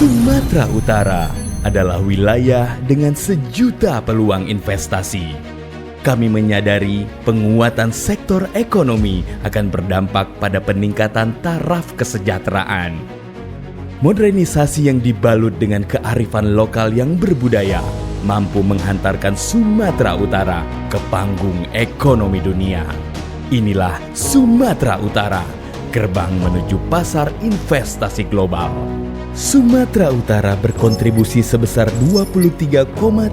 Sumatera Utara adalah wilayah dengan sejuta peluang investasi. Kami menyadari penguatan sektor ekonomi akan berdampak pada peningkatan taraf kesejahteraan. Modernisasi yang dibalut dengan kearifan lokal yang berbudaya mampu menghantarkan Sumatera Utara ke panggung ekonomi dunia. Inilah Sumatera Utara, gerbang menuju pasar investasi global. Sumatera Utara berkontribusi sebesar 23,35%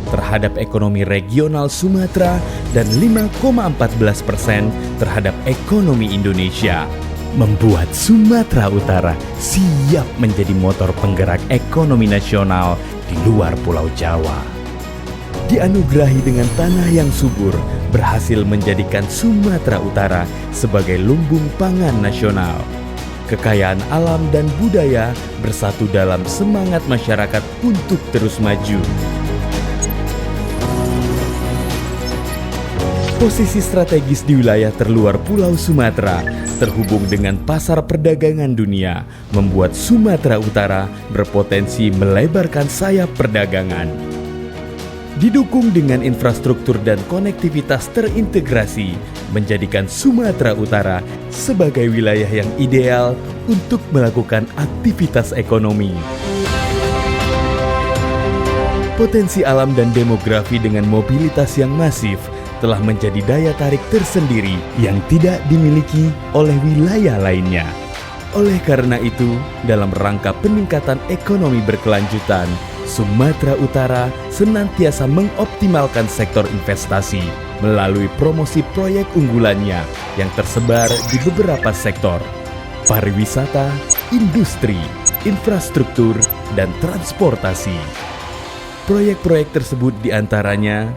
terhadap ekonomi regional Sumatera dan 5,14% terhadap ekonomi Indonesia, membuat Sumatera Utara siap menjadi motor penggerak ekonomi nasional di luar Pulau Jawa. Dianugerahi dengan tanah yang subur, berhasil menjadikan Sumatera Utara sebagai lumbung pangan nasional. Kekayaan alam dan budaya bersatu dalam semangat masyarakat untuk terus maju. Posisi strategis di wilayah terluar Pulau Sumatera, terhubung dengan pasar perdagangan dunia, membuat Sumatera Utara berpotensi melebarkan sayap perdagangan. Didukung dengan infrastruktur dan konektivitas terintegrasi, menjadikan Sumatera Utara sebagai wilayah yang ideal untuk melakukan aktivitas ekonomi. Potensi alam dan demografi dengan mobilitas yang masif telah menjadi daya tarik tersendiri yang tidak dimiliki oleh wilayah lainnya. Oleh karena itu, dalam rangka peningkatan ekonomi berkelanjutan, Sumatera Utara senantiasa mengoptimalkan sektor investasi melalui promosi proyek unggulannya yang tersebar di beberapa sektor: pariwisata, industri, infrastruktur, dan transportasi. Proyek-proyek tersebut diantaranya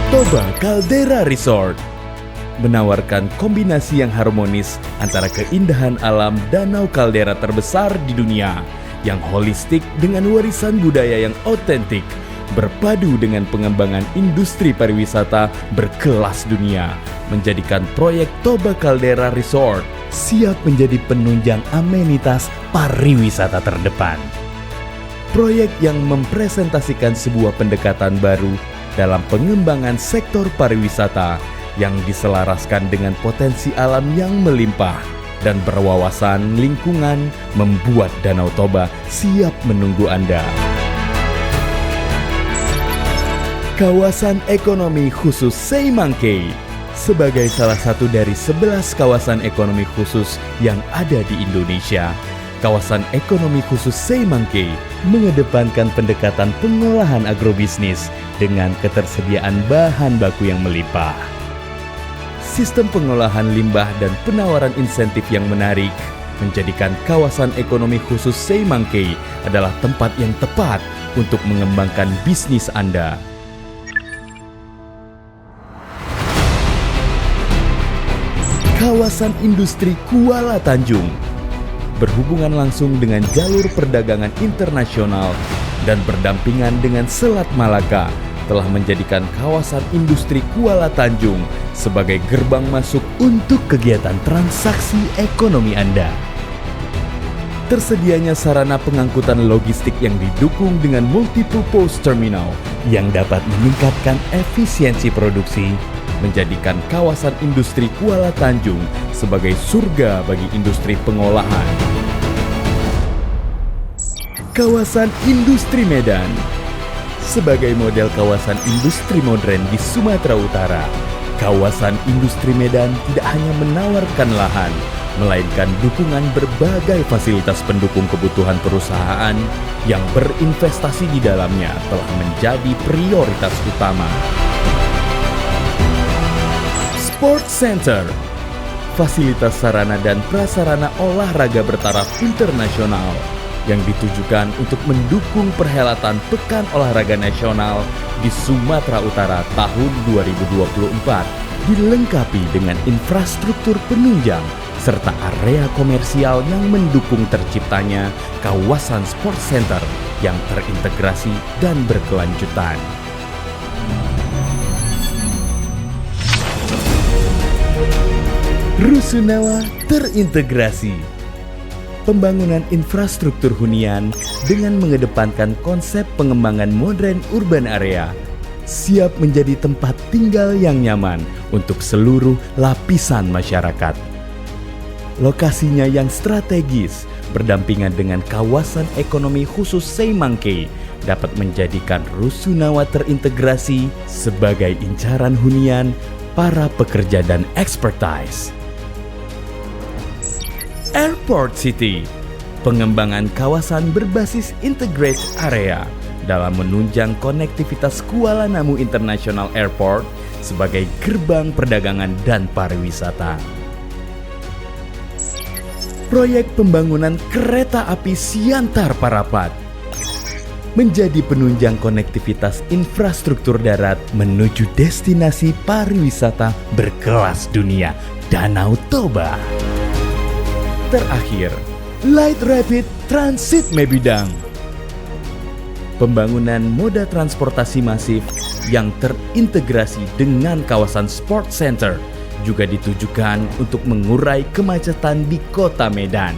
Toba Caldera Resort, menawarkan kombinasi yang harmonis antara keindahan alam danau kaldera terbesar di dunia yang holistik dengan warisan budaya yang otentik, berpadu dengan pengembangan industri pariwisata berkelas dunia, menjadikan proyek Toba Caldera Resort siap menjadi penunjang amenitas pariwisata terdepan. Proyek yang mempresentasikan sebuah pendekatan baru dalam pengembangan sektor pariwisata yang diselaraskan dengan potensi alam yang melimpah dan berwawasan lingkungan, membuat Danau Toba siap menunggu Anda. Kawasan Ekonomi Khusus Seimangkei sebagai salah satu dari 11 kawasan ekonomi khusus yang ada di Indonesia. Kawasan Ekonomi Khusus Seimangkei mengedepankan pendekatan pengolahan agrobisnis dengan ketersediaan bahan baku yang melimpah. Sistem pengolahan limbah dan penawaran insentif yang menarik menjadikan kawasan ekonomi khusus Seimangkei adalah tempat yang tepat untuk mengembangkan bisnis Anda. Kawasan industri Kuala Tanjung berhubungan langsung dengan jalur perdagangan internasional dan berdampingan dengan Selat Malaka telah menjadikan kawasan industri Kuala Tanjung sebagai gerbang masuk untuk kegiatan transaksi ekonomi Anda. Tersedianya sarana pengangkutan logistik yang didukung dengan multipurpose terminal yang dapat meningkatkan efisiensi produksi, menjadikan kawasan industri Kuala Tanjung sebagai surga bagi industri pengolahan. Kawasan Industri Medan sebagai model kawasan industri modern di Sumatera Utara, kawasan industri Medan tidak hanya menawarkan lahan, melainkan dukungan berbagai fasilitas pendukung kebutuhan perusahaan yang berinvestasi di dalamnya telah menjadi prioritas utama. Sport Center, fasilitas sarana dan prasarana olahraga bertaraf internasional yang ditujukan untuk mendukung perhelatan Pekan Olahraga Nasional di Sumatera Utara tahun 2024, dilengkapi dengan infrastruktur penunjang serta area komersial yang mendukung terciptanya kawasan sport center yang terintegrasi dan berkelanjutan. Rusunawa terintegrasi. Pembangunan infrastruktur hunian dengan mengedepankan konsep pengembangan modern urban area siap menjadi tempat tinggal yang nyaman untuk seluruh lapisan masyarakat. Lokasinya yang strategis berdampingan dengan kawasan ekonomi khusus Seimangke dapat menjadikan Rusunawa terintegrasi sebagai incaran hunian para pekerja dan expertise. Airport City, pengembangan kawasan berbasis integrated area dalam menunjang konektivitas Kuala Namu International Airport sebagai gerbang perdagangan dan pariwisata. Proyek pembangunan kereta api Siantar Parapat menjadi penunjang konektivitas infrastruktur darat menuju destinasi pariwisata berkelas dunia, Danau Toba. Terakhir, Light Rapid Transit Mebidang. Pembangunan moda transportasi masif yang terintegrasi dengan kawasan sport center juga ditujukan untuk mengurai kemacetan di Kota Medan.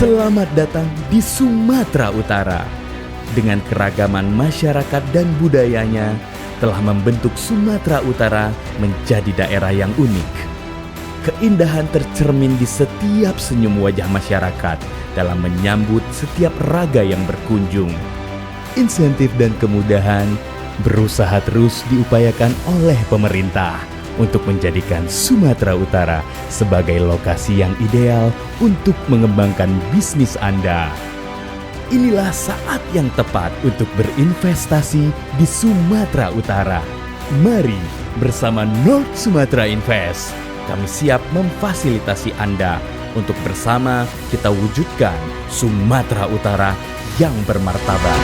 Selamat datang di Sumatera Utara. Dengan keragaman masyarakat dan budayanya telah membentuk Sumatera Utara menjadi daerah yang unik. Keindahan tercermin di setiap senyum wajah masyarakat dalam menyambut setiap raga yang berkunjung. Insentif dan kemudahan berusaha terus diupayakan oleh pemerintah untuk menjadikan Sumatera Utara sebagai lokasi yang ideal untuk mengembangkan bisnis Anda. Inilah saat yang tepat untuk berinvestasi di Sumatera Utara. Mari bersama North Sumatra Invest, kami siap memfasilitasi Anda untuk bersama kita wujudkan Sumatera Utara yang bermartabat.